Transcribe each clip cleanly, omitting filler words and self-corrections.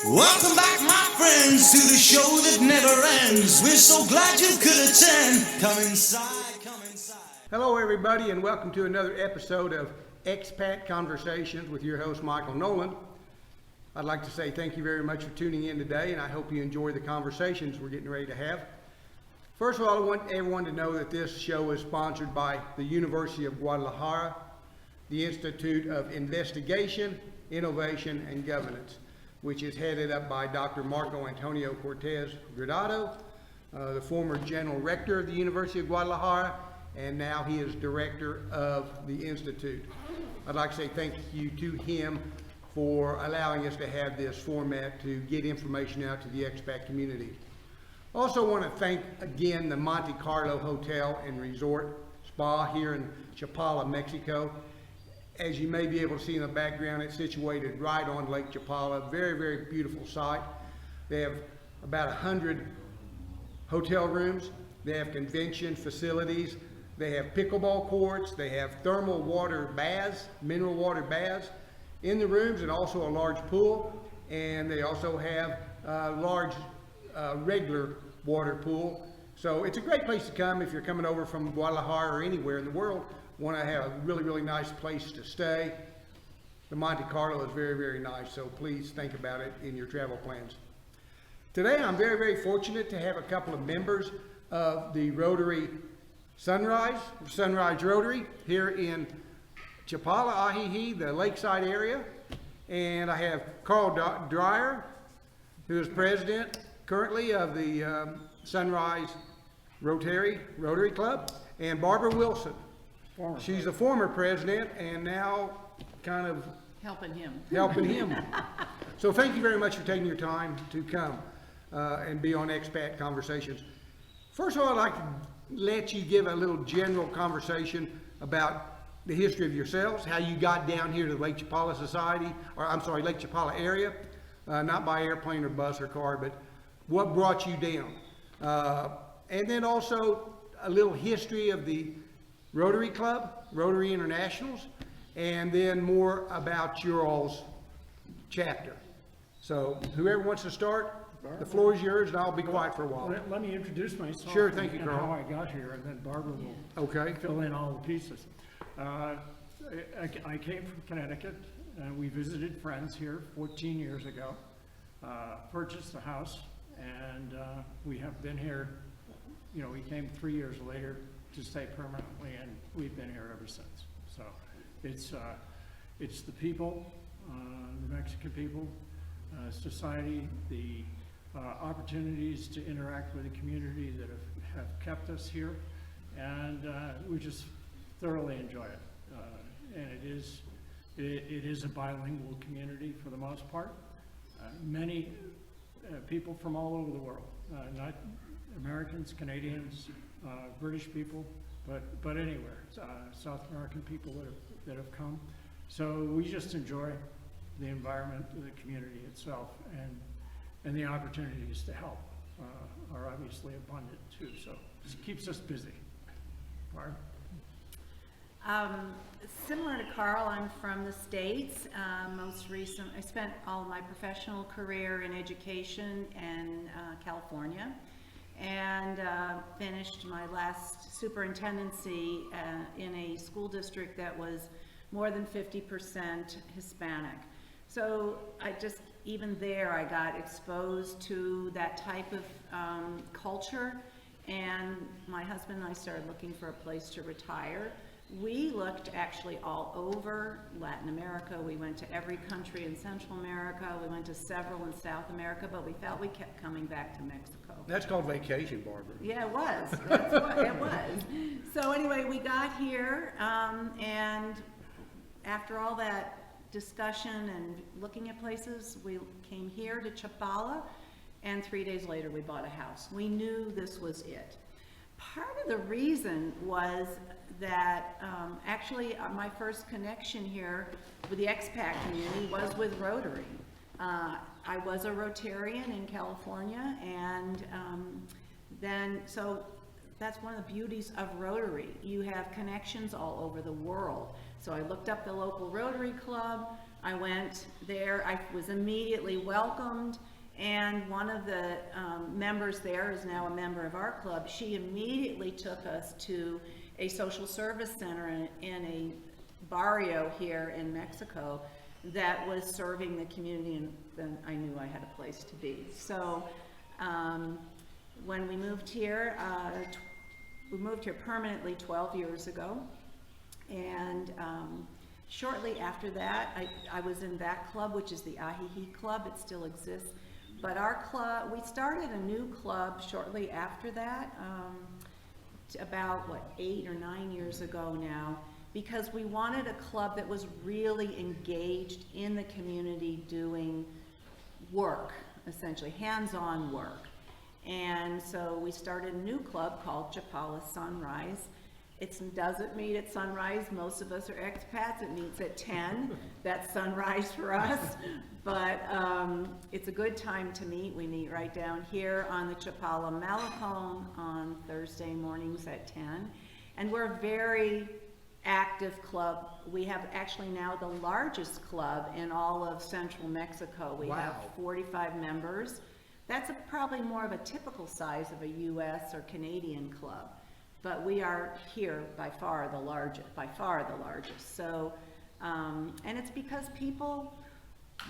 Welcome back, my friends, to the show that never ends. We're so glad you could attend. Come inside, come inside. Hello, everybody, and welcome to another episode of Expat Conversations with your host, Michael Nolen. I'd like to say thank you very much for tuning in today, and I hope you enjoy the conversations we're getting ready to have. First of all, I want everyone to know that this show is sponsored by the University of Guadalajara, the Institute of Investigation, Innovation, and Governance, which is headed up by Dr. Marco Antonio Cortez Gradado, the former General Rector of the University of Guadalajara, and now he is Director of the Institute. I'd like to say thank you to him for allowing us to have this format to get information out to the expat community. Also want to thank again the Monte Carlo Hotel and Resort Spa here in Chapala, Mexico. As you may be able to see in the background, it's situated right on Lake Chapala. Very, very beautiful site. They have about 100 hotel rooms. They have convention facilities. They have pickleball courts. They have thermal water baths, mineral water baths in the rooms, and also a large pool. And they also have a large regular water pool. So it's a great place to come if you're coming over from Guadalajara or anywhere in the world. Want to have a really, really nice place to stay. The Monte Carlo is very, very nice, so please think about it in your travel plans. Today I'm very, very fortunate to have a couple of members of the Rotary Sunrise Rotary here in Chapala, Ajijic, the lakeside area. And I have Carl Dreyer, who is president currently of the Sunrise Rotary Club, and Barbara Wilson. She's the former president and now kind of helping him. So thank you very much for taking your time to come and be on Expat Conversations. First of all, I'd like to let you give a little general conversation about the history of yourselves, how you got down here to the Lake Chapala Lake Chapala area, not by airplane or bus or car, but what brought you down. And then also a little history of the Rotary Club, Rotary Internationals, and then more about your all's chapter. So whoever wants to start, the floor is yours, and I'll be quiet for a while. Let me introduce myself. Sure, thank you, and Carl. how I got here, and then Barbara will fill in all the pieces. I came from Connecticut, and we visited friends here 14 years ago, purchased a house, and we have been here. You know, we came 3 years later to stay permanently, and we've been here ever since. So it's the people, the Mexican people, society, the opportunities to interact with the community that have kept us here, and we just thoroughly enjoy it. And it is a bilingual community for the most part. Many people from all over the world, not Americans, Canadians, British people, but anywhere, South American people that have come. So we just enjoy the environment, the community itself, and the opportunities to help are obviously abundant too. So it keeps us busy. Barb? Similar to Carl, I'm from the States. I spent all of my professional career in education in California, and finished my last superintendency in a school district that was more than 50% Hispanic. So even there I got exposed to that type of culture, and my husband and I started looking for a place to retire. We looked actually all over Latin America. We went to every country in Central America. We went to several in South America, but we felt we kept coming back to Mexico. That's called vacation, Barbara. Yeah, it was. That's what it was. So anyway, we got here, and after all that discussion and looking at places, we came here to Chapala, and 3 days later we bought a house. We knew this was it. Part of the reason was that actually my first connection here with the expat community was with Rotary. I was a Rotarian in California, and so that's one of the beauties of Rotary. You have connections all over the world. So I looked up the local Rotary Club, I went there, I was immediately welcomed, and one of the members there is now a member of our club. She immediately took us to a social service center in a barrio here in Mexico that was serving the community, and then I knew I had a place to be. So when we moved here permanently 12 years ago, and shortly after that, I was in that club, which is the Ajijic Club. It still exists. But our club, we started a new club shortly after that, about, 8 or 9 years ago now, because we wanted a club that was really engaged in the community doing work, essentially, hands-on work. And so we started a new club called Chapala Sunrise. It doesn't meet at sunrise. Most of us are expats. It meets at 10. That's sunrise for us. But it's a good time to meet. We meet right down here on the Chapala Malecón on Thursday mornings at 10. And we're a very active club. We have actually now the largest club in all of central Mexico. We have 45 members. That's probably more of a typical size of a US or Canadian club. But we are here by far the largest. So, and it's because people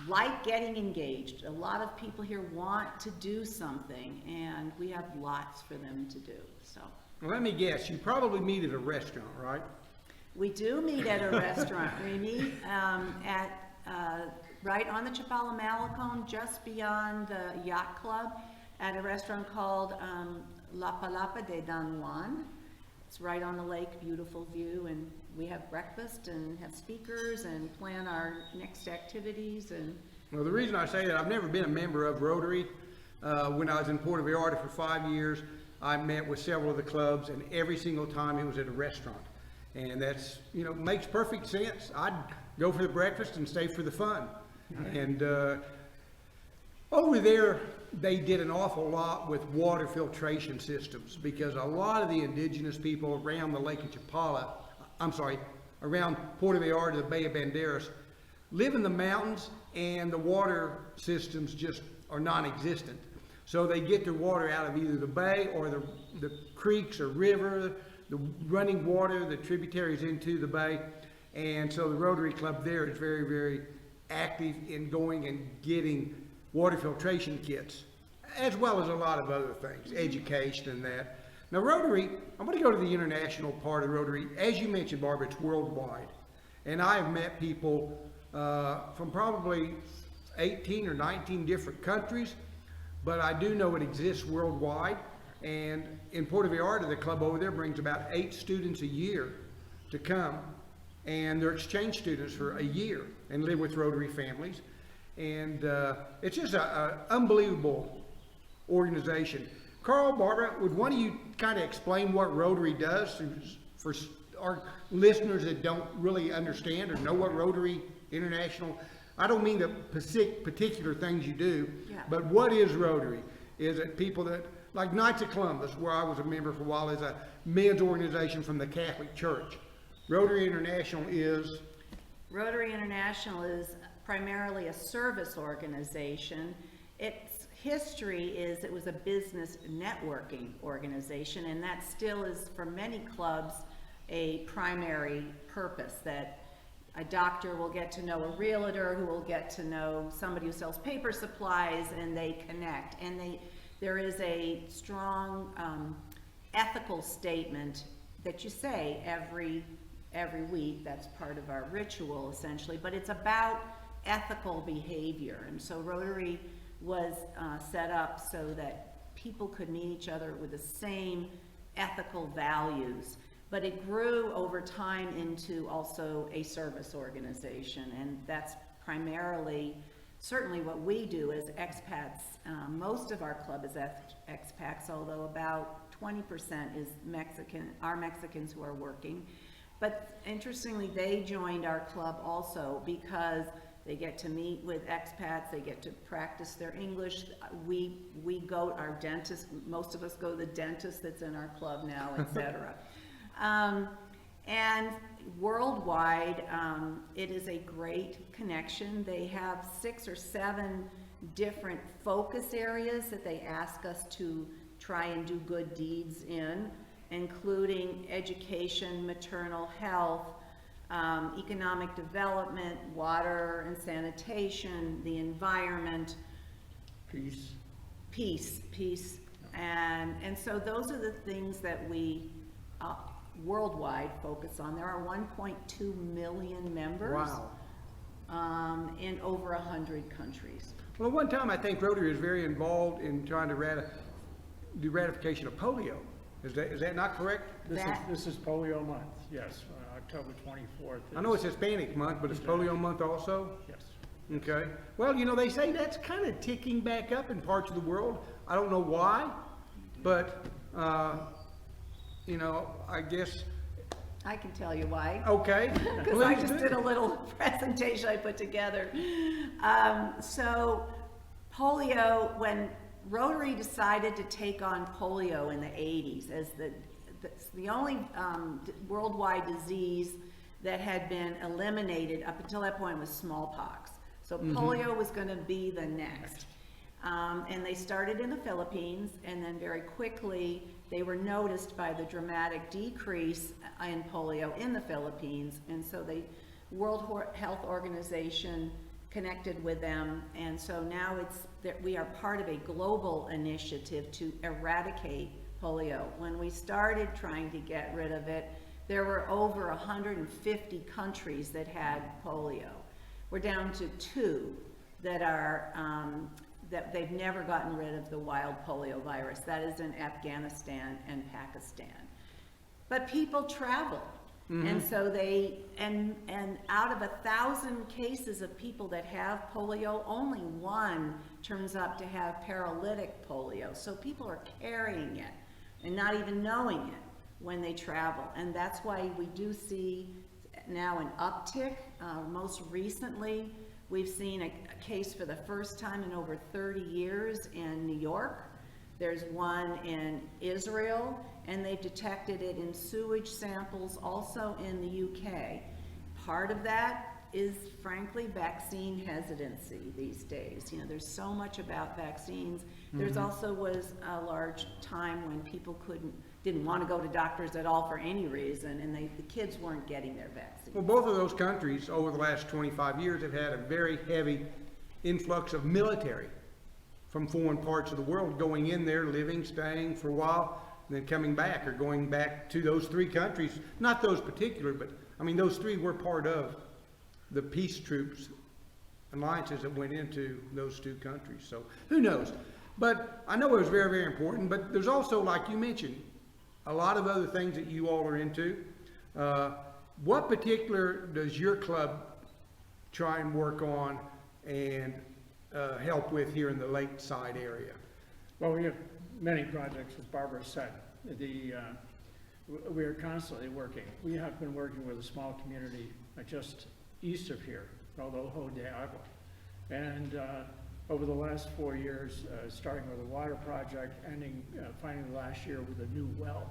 like getting engaged. A lot of people here want to do something, and we have lots for them to do. So, Well, let me guess, you probably meet at a restaurant, right? we do meet at a restaurant. We meet right on the Chapala Malecón, just beyond the yacht club, at a restaurant called La Palapa de Don Juan. It's right on the lake, beautiful view, and we have breakfast and have speakers and plan our next activities. And Well, the reason I say that, I've never been a member of Rotary. When I was in Puerto Vallarta for 5 years, I met with several of the clubs, and every single time it was at a restaurant. And that's, makes perfect sense. I'd go for the breakfast and stay for the fun. And over there, they did an awful lot with water filtration systems, because a lot of the indigenous people around the Lake of Chapala, around Puerto Vallarta, the Bay of Banderas, live in the mountains, and the water systems just are non-existent. So they get their water out of either the bay or the creeks or river, the running water, the tributaries into the bay. And so the Rotary Club there is very, very active in going and getting water filtration kits, as well as a lot of other things, education and that. Now Rotary, I'm going to go to the international part of Rotary. As you mentioned, Barbara, it's worldwide. And I have met people from probably 18 or 19 different countries, but I do know it exists worldwide. And in Puerto Vallarta, the club over there brings about 8 students a year to come, and they're exchange students for a year and live with Rotary families. And it's just an unbelievable organization. Carl, Barbara, would one of you kind of explain what Rotary does for our listeners that don't really understand or know what Rotary International, I don't mean the particular things you do, but what is Rotary? Is it people that, like Knights of Columbus, where I was a member for a while, is a men's organization from the Catholic Church. Rotary International is? Rotary International is primarily a service organization. Its history is it was a business networking organization, and that still is, for many clubs, a primary purpose, that a doctor will get to know a realtor who will get to know somebody who sells paper supplies, and they connect. And there is a strong ethical statement that you say every week. That's part of our ritual, essentially, but it's about ethical behavior. And so Rotary was set up so that people could meet each other with the same ethical values. But it grew over time into also a service organization, and that's primarily, certainly what we do as expats. Most of our club is expats, although about 20% is Mexicans who are working. But interestingly, they joined our club also because they get to meet with expats, they get to practice their English. We go, our dentist, most of us go to the dentist that's in our club now, etc. And worldwide, it is a great connection. They have 6 or 7 different focus areas that they ask us to try and do good deeds in, including education, maternal health, economic development, water and sanitation, the environment, peace. And so those are the things that we worldwide focus on. There are 1.2 million members. Wow. In over 100 countries. Well, at one time, I think Rotary was very involved in trying to do ratification of polio. Is that not correct? This is polio month, yes, October 24th. I know it's Hispanic month, but it's polio month also? Yes. Okay. Well, you know, they say that's kind of ticking back up in parts of the world. I don't know why, but, you know, I guess. I can tell you why. Okay. Because I just did a little presentation I put together. So polio, when Rotary decided to take on polio in the 80s as the only worldwide disease that had been eliminated up until that point was smallpox. So polio was going to be the next. And they started in the Philippines, and then very quickly they were noticed by the dramatic decrease in polio in the Philippines, and so the World Health Organization connected with them, and so now we are part of a global initiative to eradicate polio. When we started trying to get rid of it, there were over 150 countries that had polio. We're down to 2 that are that they've never gotten rid of the wild polio virus. That is in Afghanistan and Pakistan. But people travel. And so and out of 1,000 cases of people that have polio, only 1 turns up to have paralytic polio. So people are carrying it and not even knowing it when they travel. And that's why we do see now an uptick. Most recently, we've seen a case for the first time in over 30 years in New York. There's one in Israel, and they've detected it in sewage samples also in the UK. Part of that is, frankly, vaccine hesitancy these days. You know, there's so much about vaccines. There's also was a large time when people didn't want to go to doctors at all for any reason, and the kids weren't getting their vaccines. Well, both of those countries over the last 25 years have had a very heavy influx of military from foreign parts of the world going in there, living, staying for a while, and then coming back or going back to those 3 countries. Not those particular, but I mean, those 3 were part of the peace troops alliances that went into those 2 countries. So who knows? But I know it was very, very important, but there's also, like you mentioned, a lot of other things that you all are into. What particular does your club try and work on and help with here in the Lakeside area? Well, we have many projects, as Barbara said. We are constantly working. We have been working with a small community just east of here called Ojo de Agua. And over the last 4 years, starting with a water project, ending finally last year with a new well.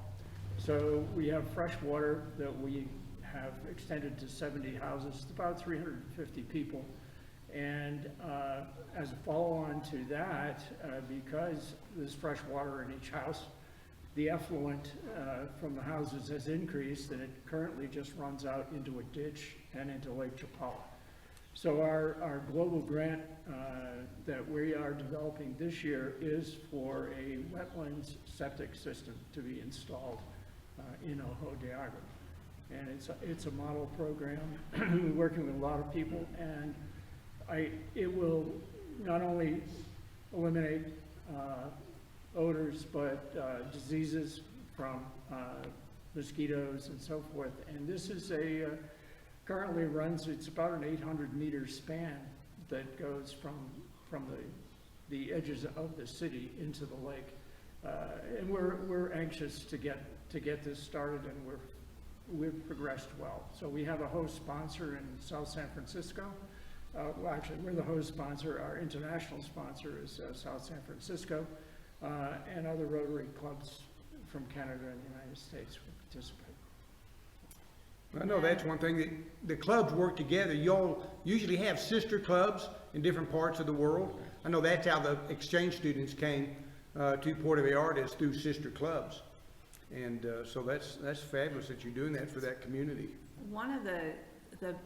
So we have fresh water that we have extended to 70 houses. It's about 350 people. And as a follow-on to that, because there's fresh water in each house, the effluent from the houses has increased, and it currently just runs out into a ditch and into Lake Chapala. So our global grant that we are developing this year is for a wetlands septic system to be installed in Ojo de Agua. And it's a model program, working with a lot of people, and it will not only eliminate odors, but diseases from mosquitoes and so forth. And this is currently runs, it's about an 800-meter span that goes from the edges of the city into the lake. And we're anxious to get this started, and we've progressed well. So we have a host sponsor in South San Francisco. Well, actually, we're the host sponsor. Our international sponsor is South San Francisco, and other Rotary clubs from Canada and the United States will participate. I know that's one thing that the clubs work together. Y'all usually have sister clubs in different parts of the world. I know that's how the exchange students came to Puerto Vallarta, is through sister clubs. And so that's fabulous that you're doing that for that community. One of the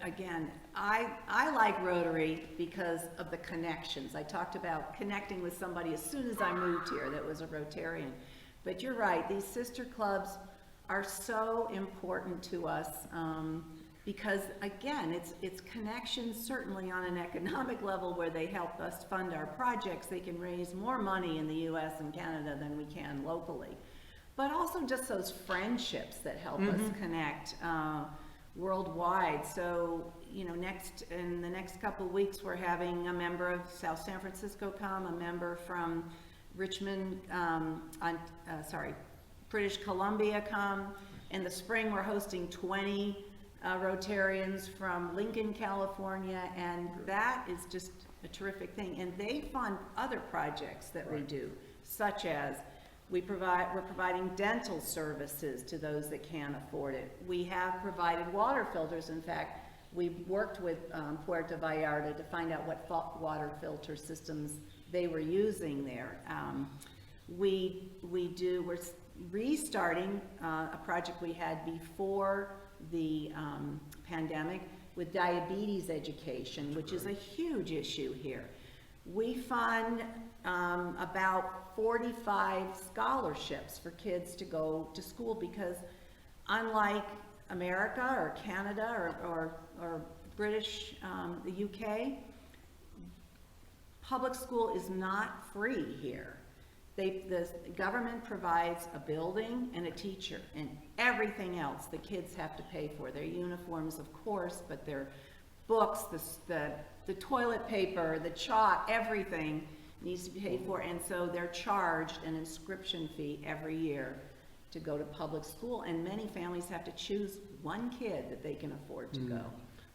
again, I like Rotary because of the connections. I talked about connecting with somebody as soon as I moved here that was a Rotarian. But you're right, these sister clubs are so important to us because, again, it's connections certainly on an economic level where they help us fund our projects. They can raise more money in the U.S. and Canada than we can locally. But also just those friendships that help us connect worldwide. So, you know, in the next couple of weeks, we're having a member of South San Francisco come, a member from Richmond, British Columbia come. In the spring, we're hosting 20 Rotarians from Lincoln, California, and that is just a terrific thing. And they fund other projects that we do, such as we're providing dental services to those that can't afford it. We have provided water filters. In fact, we've worked with Puerto Vallarta to find out what water filter systems they were using there. We're restarting a project we had before the pandemic with diabetes education, which is a huge issue here. We fund about 45 scholarships for kids to go to school because unlike America or Canada or British, the UK, public school is not free here. The government provides a building and a teacher, and everything else the kids have to pay for. Their uniforms, of course, but their books, the toilet paper, the chalk, everything needs to be paid for, and so they're charged an inscription fee every year to go to public school, and many families have to choose one kid that they can afford to go.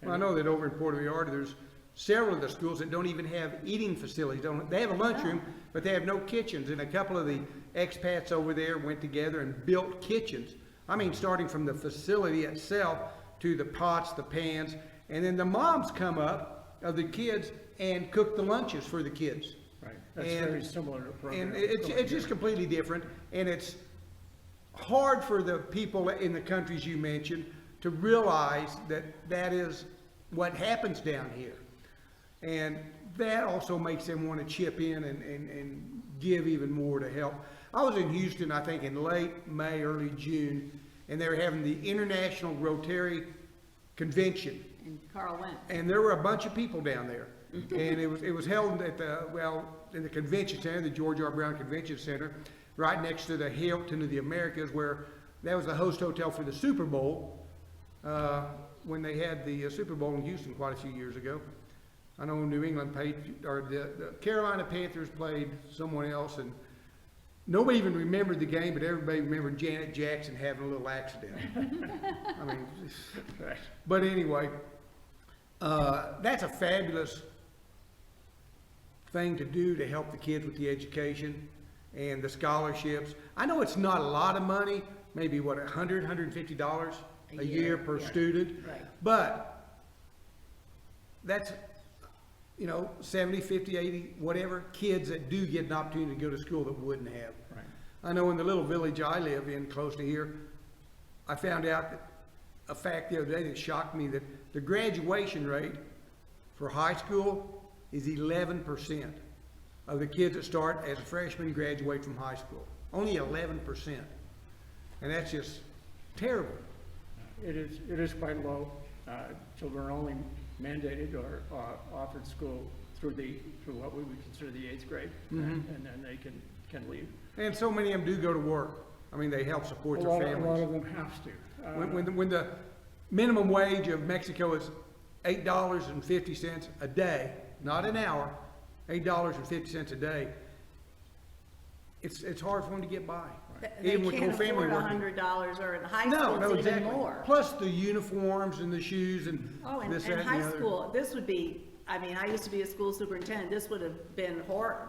Well, I know that over in Puerto Vallarta, there's several of the schools that don't even have eating facilities. They have a lunchroom, but they have no kitchens, and a couple of the expats over there went together and built kitchens. I mean, starting from the facility itself to the pots, the pans, and then the moms come up of the kids and cook the lunches for the kids. Right, that's very similar to program. And it's just completely different, and it's hard for the people in the countries you mentioned to realize that that is what happens down here. And that also makes them want to chip in and give even more to help. I was in Houston, I think in late May, early June, and they were having the International Rotary Convention. And Carl went. And there were a bunch of people down there. And it was held at in the convention center, the George R. Brown Convention Center, right next to the Hilton of the Americas, where that was the host hotel for the Super Bowl, when they had the Super Bowl in Houston quite a few years ago. I know New England the Carolina Panthers played someone else, and nobody even remembered the game, but everybody remembered Janet Jackson having a little accident. I mean, but anyway, that's a fabulous thing to do to help the kids with the education and the scholarships. I know it's not a lot of money, maybe what, $150 a year per student, Right. but that's, you know, 70, 50, 80, whatever kids that do get an opportunity to go to school that wouldn't have. Right. I know in the little village I live in close to here, I found out that a fact the other day that shocked me, that the graduation rate for high school is 11% of the kids that start as a freshman graduate from high school. Only 11%. And that's just terrible. It is quite low. Children are only mandated or offered school through what we would consider the 8th grade, and then they can leave. And so many of them do go to work. I mean, they help support their families. A lot of them have to. When the minimum wage of Mexico is $8.50 a day, not an hour, $8.50 a day, it's hard for them to get by. They Even with can't whole family afford working. $100, or in high school No, it's even exactly. more. Plus the uniforms and the shoes and Oh, and this, that, and high the other. school, this would be, I mean, I used to be a school superintendent, this would have been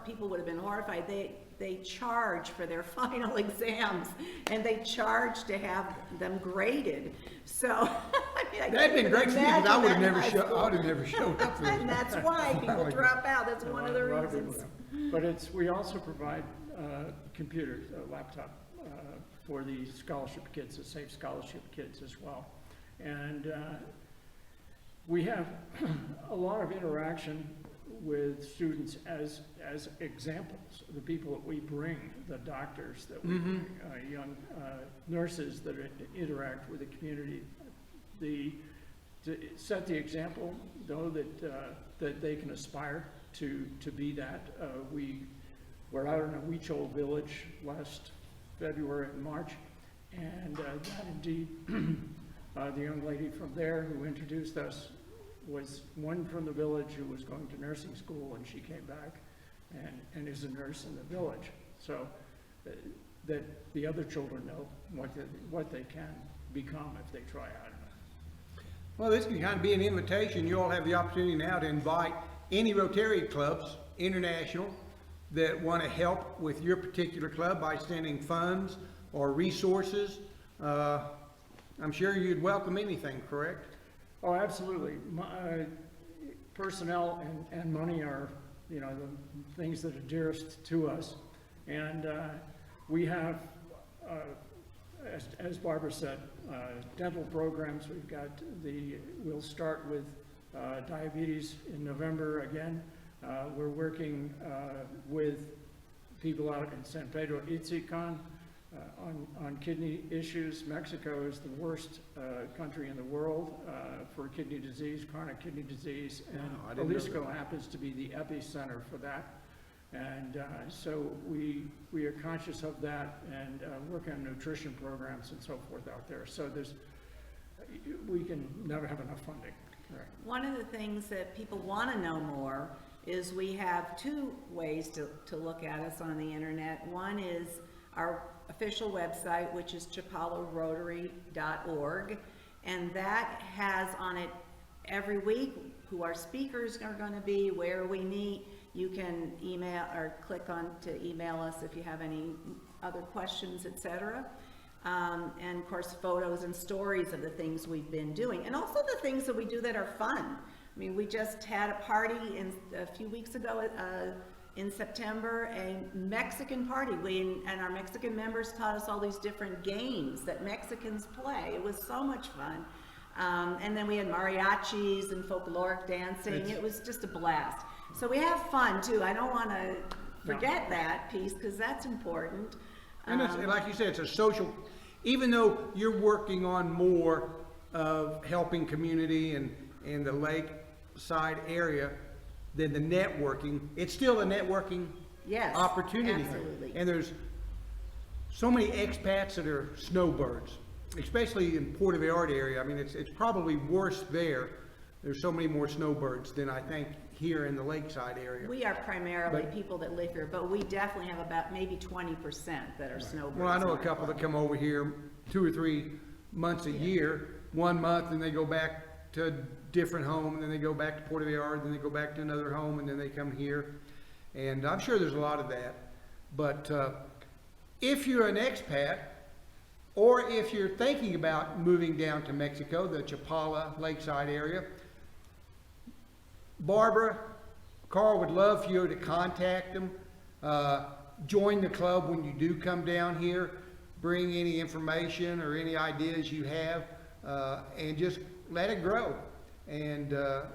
people would have been horrified. They charge for their final exams, and they charge to have them graded. So mean, I That'd can't been even great for me, because I imagine would that have in never high showed, I school. would have never showed up for this. And that's why people drop out, that's one of the A lot of people reasons. do. But we also provide computers, a laptop for the scholarship kids, the safe scholarship kids as well. And we have a lot of interaction with students as examples. The people that we bring, the doctors that we bring, young nurses that interact with the community, to set the example, know that they can aspire to be that. We were out in a Huichol village last February and March, and that indeed, the young lady from there who introduced us was one from the village who was going to nursing school, and she came back and is a nurse in the village. So that the other children know what they can become if they try hard enough. Well, this can kind of be an invitation. You all have the opportunity now to invite any Rotary clubs, international, that want to help with your particular club by sending funds or resources. I'm sure you'd welcome anything, correct? Oh, absolutely. Personnel and money are, the things that are dearest to us. And we have, as Barbara said, dental programs. We'll start with diabetes in November again. We're working with people out in San Pedro Itzican on kidney issues. Mexico is the worst country in the world for kidney disease, chronic kidney disease, and Jalisco happens to be the epicenter for that. And so we are conscious of that and work on nutrition programs and so forth out there. So we can never have enough funding. Right. One of the things that people want to know more is we have two ways to look at us on the internet. One is our official website, which is chapalorotary.org, and that has on it every week who our speakers are going to be, where we meet. You can email or click on to email us if you have any other questions, etc. And of course, photos and stories of the things we've been doing, and also the things that we do that are fun. I mean, we just had a party a few weeks ago in September, a Mexican party. And our Mexican members taught us all these different games that Mexicans play. It was so much fun. And then we had mariachis and folkloric dancing. It was just a blast. So we have fun too. I don't want to forget that piece because that's important. And like you said, it's a social, even though you're working on more of helping community and the lakeside area than the networking, it's still a networking opportunity. Absolutely. And there's so many expats that are snowbirds, especially in Puerto Vallarta area. I mean, it's probably worse there. There's so many more snowbirds than I think here in the lakeside area. We are primarily people that live here, but we definitely have about maybe 20% that are snowbirds. Well, I know a couple that come over here 2 or 3 months a year, 1 month, and they go back to a different home, and then they go back to Puerto Vallarta, then they go back to another home, and then they come here. And I'm sure there's a lot of that. But if you're an expat, or if you're thinking about moving down to Mexico, the Chapala Lakeside area, Barbara, Carl would love for you to contact them. Join the club when you do come down here. Bring any information or any ideas you have, and just let it grow. And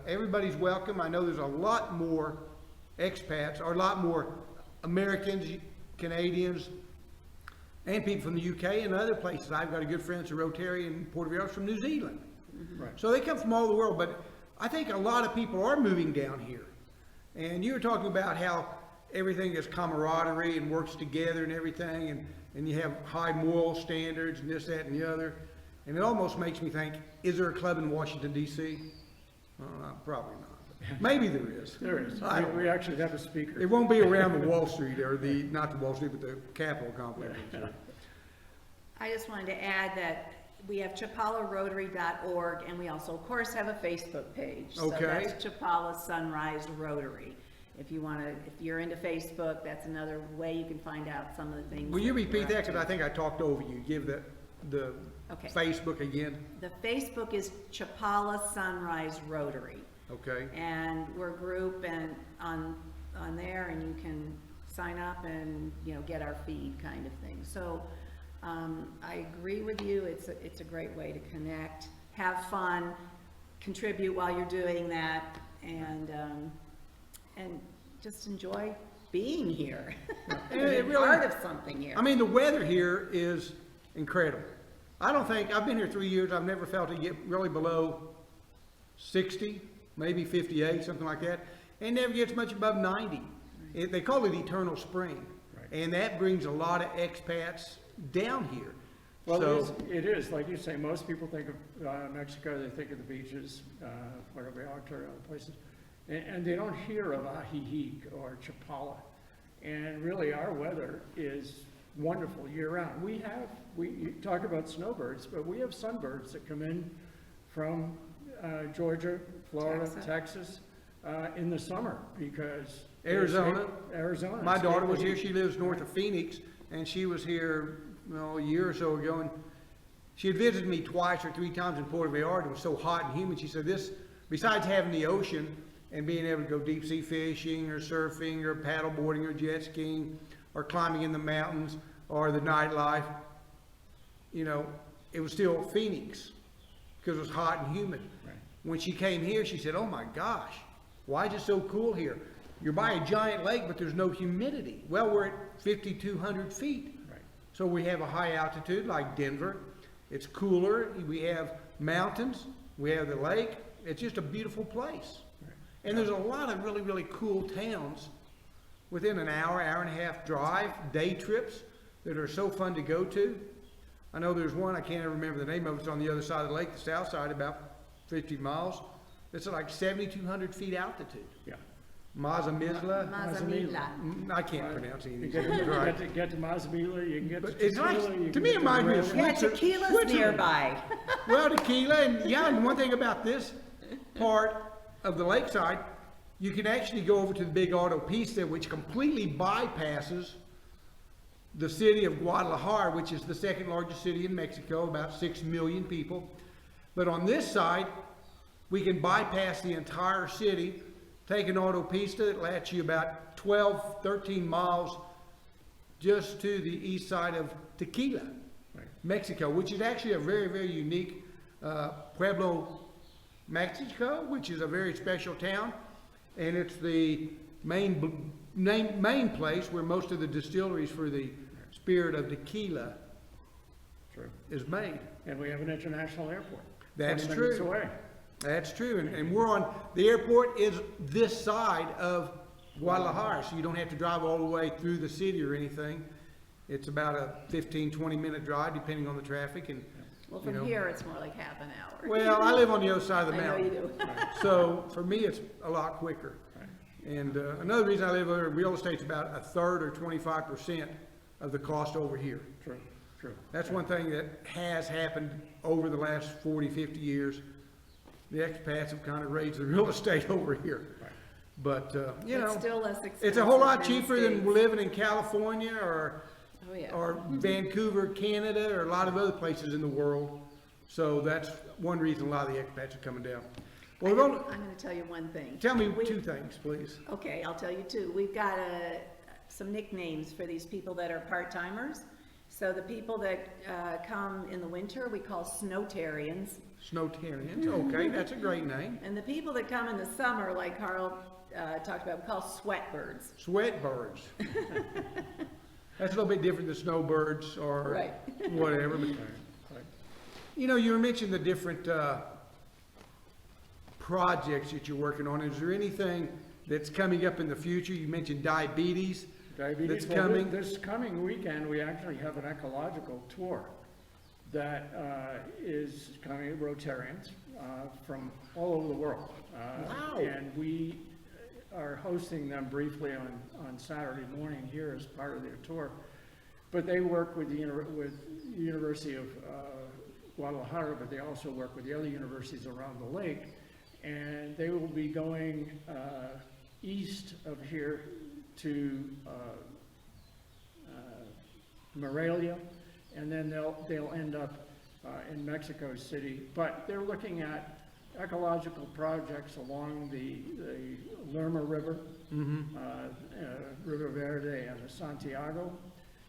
everybody's welcome. I know there's a lot more expats, or a lot more Americans, Canadians, and people from the UK and other places. I've got a good friend, a Rotary in Puerto Vallarta from New Zealand. Right. So they come from all the world, but I think a lot of people are moving down here. And you were talking about how everything is camaraderie and works together and everything, and you have high moral standards and this, that, and the other. And it almost makes me think, is there a club in Washington, D.C.? Probably not. Maybe there is. There is. We actually have a speaker. It won't be around the Wall Street, or not the Wall Street, but the Capitol complex. I just wanted to add that we have chapalorotary.org, and we also, of course, have a Facebook page. Okay. So that's Chapala Sunrise Rotary. If you're into Facebook, that's another way you can find out some of the things. Will you that repeat we're that? up to. Because I think I talked over you. Give that. Okay. Facebook again? The Facebook is Chapala Sunrise Rotary. Okay. And we're a group and on there, and you can sign up and, you know, get our feed kind of thing. So, I agree with you. It's a great way to connect, have fun, contribute while you're doing that, and just enjoy being here. It really- part of something here. I mean, the weather here is incredible. I've been here 3 years, I've never felt it get really below 60, maybe 58, something like that. It never gets much above 90. They call it eternal spring. Right. And that brings a lot of expats down here. Well, So- it is, like you say, most people think of Mexico, they think of the beaches, Guadalajara, other places, and they don't hear of Ajijic or Chapala. And really, our weather is wonderful year-round. You talk about snowbirds, but we have sunbirds that come in from Georgia, Florida, Texas, in the summer, because Arizona. My it's daughter was April. here, she lives north of Phoenix, and she was here, a year or so ago, and she had visited me twice or 3 times in Puerto Vallarta. It was so hot and humid. She said this, besides having the ocean and being able to go deep sea fishing or surfing or paddle boarding or jet skiing or climbing in the mountains or the nightlife, it was still Phoenix because it was hot and humid. Right. When she came here, she said, oh my gosh, why is it so cool here? You're by a giant lake, but there's no humidity. Well, we're at 5,200 feet. Right. So we have a high altitude like Denver. It's cooler. We have mountains. We have the lake. It's just a beautiful place. Right. And there's a lot of really, really cool towns within an hour, hour and a half drive, day trips that are so fun to go to. I know there's one, I can't ever remember the name of it. It's on the other side of the lake, the south side, about 50 miles. It's at like 7,200 feet altitude. Yeah. Mazamizla. Mazamila. I can't pronounce any You of get these. to, Right. get to Mazamila, you can get But to it's nice. Tequila, you To can me, get it reminds me of Red- Yeah, Switzerland. tequila's nearby. Well, tequila, and one thing about this part of the lakeside, you can actually go over to the big autopista, which completely bypasses the city of Guadalajara, which is the second largest city in Mexico, about 6 million people. But on this side, we can bypass the entire city, take an autopista that lasts you about 12, 13 miles just to the east side of Tequila, Right. Mexico, which is actually a very, very unique Pueblo, Mexico, which is a very special town. And it's the main place where most of the distilleries for the spirit of tequila True. is made. And we have an international airport. That's 20 minutes true. away. That's true. And we're on, the airport is this side of Guadalajara, so you don't have to drive all the way through the city or anything. It's about a 15, 20-minute drive, depending on the traffic. And Well, you from know. here, it's more like half an hour. Well, I live on the other side of the I know mountain. you do. So for me, it's a lot quicker. Right. And another reason I live over, real estate's about 1/3 or 25% of the cost over here. True, true. That's one thing that has happened over the last 40, 50 years. The expats have kind of raised the real estate over here. Right. But, you It's know, still less expensive. it's a whole lot than the cheaper than States. living in California or Oh, yeah. Vancouver, Canada, or a lot of other places in the world. So that's one reason a lot of the expats are coming down. Well, I'm going to tell you one thing. tell me 2 things, please. Okay, I'll tell you two. We've got some nicknames for these people that are part-timers. So the people that come in the winter, we call snowtarians. Snowtarians, okay, that's a great name. And the people that come in the summer, like Carl talked about, we call sweatbirds. Sweatbirds. That's a little bit different than snowbirds or Right. whatever. But, Right. you know, you mentioned the different projects that you're working on. Is there anything that's coming up in the future? You mentioned diabetes. Diabetes. That's Well, coming. This coming weekend, we actually have an ecological tour that is coming, Rotarians from all over the world. Wow. And we are hosting them briefly on Saturday morning here as part of their tour. But they work with the University of Guadalajara, but they also work with the other universities around the lake. And they will be going east of here to Morelia and then they'll end up in Mexico City. But they're looking at ecological projects along the Lerma River, Rio Verde and the Santiago.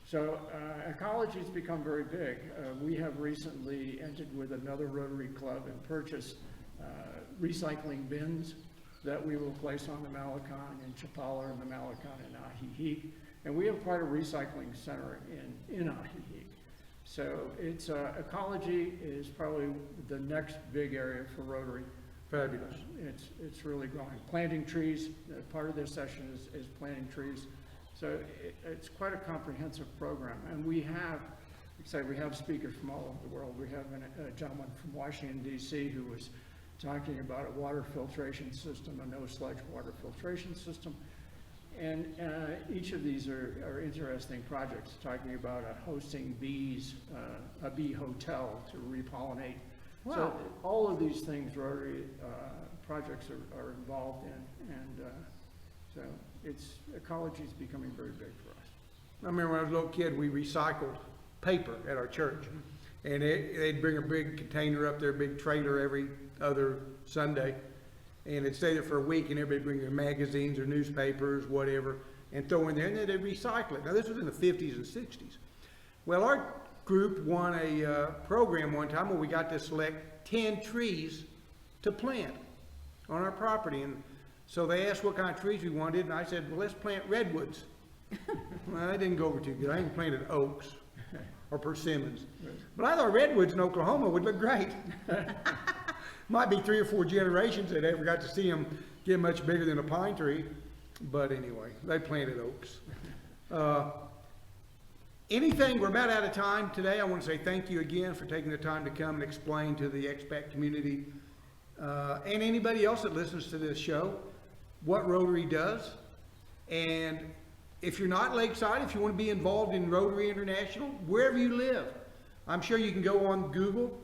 So ecology has become very big. We have recently entered with another Rotary Club and purchased recycling bins that we will place on the Malacan in Chapala and the Malacan in Ajijic. And we have quite a recycling center in Ajijic. So it's ecology is probably the next big area for Rotary. Fabulous. It's really growing. Planting trees, part of this session is planting trees. So it's quite a comprehensive program. And we have, we have speakers from all over the world. We have a gentleman from Washington, D.C. who was talking about a water filtration system, a no-sludge water filtration system. And each of these are interesting projects, talking about hosting bees, a bee hotel to repollinate. Wow. So all of these things Rotary projects are involved in, and so ecology is becoming very big for us. I remember when I was a little kid, we recycled paper at our church. And they'd bring a big container up there, a big trailer every other Sunday. And it'd stay there for a week, and everybody'd bring their magazines or newspapers, whatever, and throw in there, and then they'd recycle it. Now, this was in the 50s and 60s. Well, our group won a program one time where we got to select 10 trees to plant on our property. And so they asked what kind of trees we wanted, and I said, well, let's plant redwoods. Well, that didn't go over too good. I even planted oaks or persimmons. But I thought redwoods in Oklahoma would look great. Might be 3 or 4 generations that ever got to see them get much bigger than a pine tree. But anyway, they planted oaks. We're about out of time today. I want to say thank you again for taking the time to come and explain to the expat community and anybody else that listens to this show what Rotary does. And if you're not Lakeside, if you want to be involved in Rotary International, wherever you live, I'm sure you can go on Google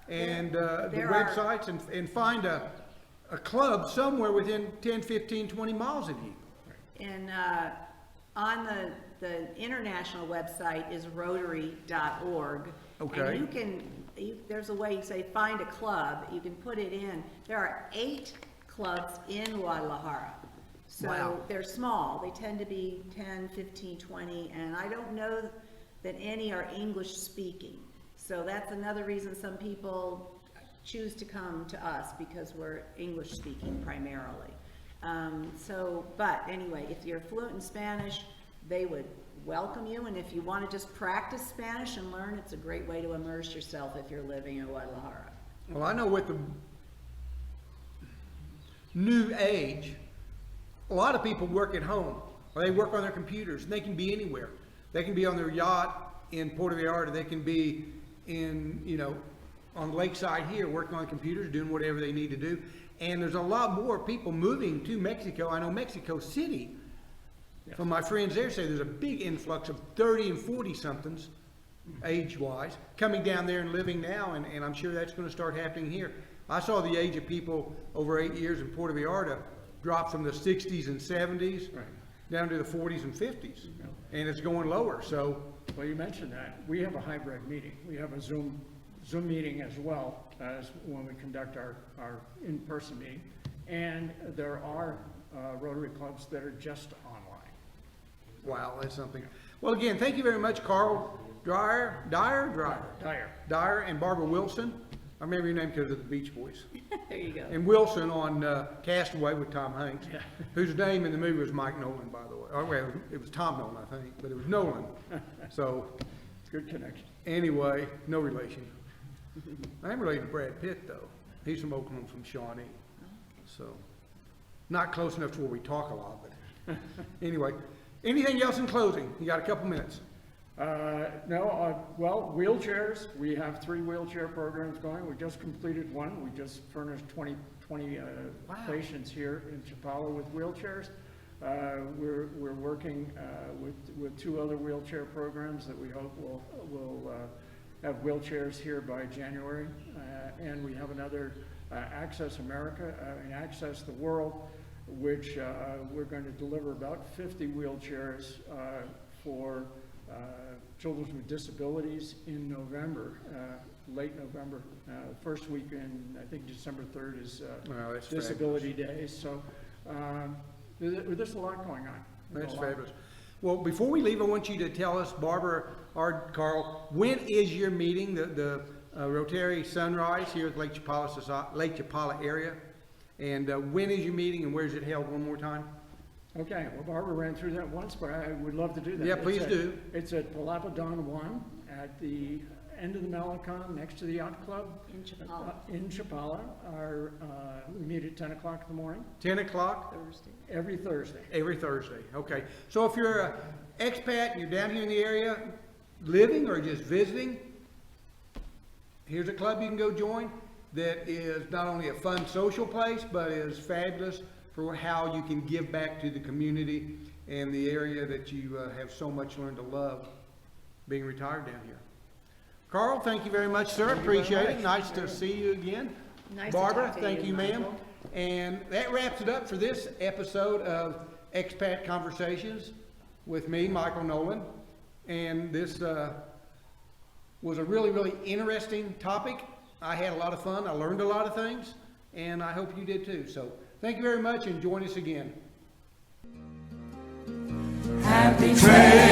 and the websites and find a club somewhere within 10, 15, 20 miles of you. And on the international website is rotary.org. Okay. And there's a way you say find a club, you can put it in. There are 8 clubs in Guadalajara. So wow. They're small, they tend to be 10, 15, 20, and I don't know that any are English speaking. So that's another reason some people choose to come to us, because we're English speaking primarily. But anyway, if you're fluent in Spanish, they would welcome you. And if you want to just practice Spanish and learn, it's a great way to immerse yourself if you're living in Guadalajara. Well, I know with the new age, a lot of people work at home, or they work on their computers, and they can be anywhere. They can be on their yacht in Puerto Vallarta, they can be on Lakeside here, working on computers, doing whatever they need to do. And there's a lot more people moving to Mexico. I know Mexico City, from my friends there, say there's a big influx of 30 and 40 somethings, age-wise, coming down there and living now, and I'm sure that's going to start happening here. I saw the age of people over 8 years in Puerto Vallarta drop from the 60s and 70s down to the 40s and 50s, and it's going lower. So, well, you mentioned that. We have a hybrid meeting. We have a Zoom meeting as well as when we conduct our in-person meeting. And there are Rotary clubs that are just online. wow, that's something. Well, again, thank you very much, Carl Dyer, and Barbara Wilson. I remember your name because of the Beach Boys. There you go. And Wilson on Castaway with Tom Hanks, whose name in the movie was Mike Nolen, by the way. Oh, well, it was Tom Nolen, I think, but it was Nolen. So, good connection. Anyway, no relation. I am related to Brad Pitt, though. He's from Oklahoma, from Shawnee. So, not close enough to where we talk a lot, but anyway. Anything else in closing? You got a couple minutes. Well, wheelchairs. We have 3 wheelchair programs going. We just completed one. We just furnished 20 wow. patients here in Chapala with wheelchairs. We're working with 2 other wheelchair programs that we hope will have wheelchairs here by January. And we have another Access America and Access the World, which we're going to deliver about 50 wheelchairs for children with disabilities in November, late November. First week in, I think December 3rd is Well, that's Disability Day. So there's a lot going on. That's fabulous. Well, before we leave, I want you to tell us, Barbara or Carl, when is your meeting, the Rotary Sunrise here at Lake Chapala area? And when is your meeting and where is it held one more time? Okay, well, Barbara ran through that once, but I would love to do that. Yeah, please do. It's at Palapadon 1 at the end of the Malecon, next to the Yacht Club. In Chapala. In Chapala. We meet at 10 o'clock in the morning. 10 o'clock? Thursday. Every Thursday. Every Thursday, okay. So if you're an expat and you're down here in the area, living or just visiting, here's a club you can go join that is not only a fun social place, but is fabulous for how you can give back to the community and the area that you have so much learned to love being retired down here. Carl, thank you very much, sir. Appreciate it. Nice to see you again. Nice to Barbara, talk to thank you, you, ma'am. Michael. And that wraps it up for this episode of Expat Conversations with me, Michael Nolen. And this was a really, really interesting topic. I had a lot of fun. I learned a lot of things, and I hope you did too. So thank you very much, and join us again. Happy trail.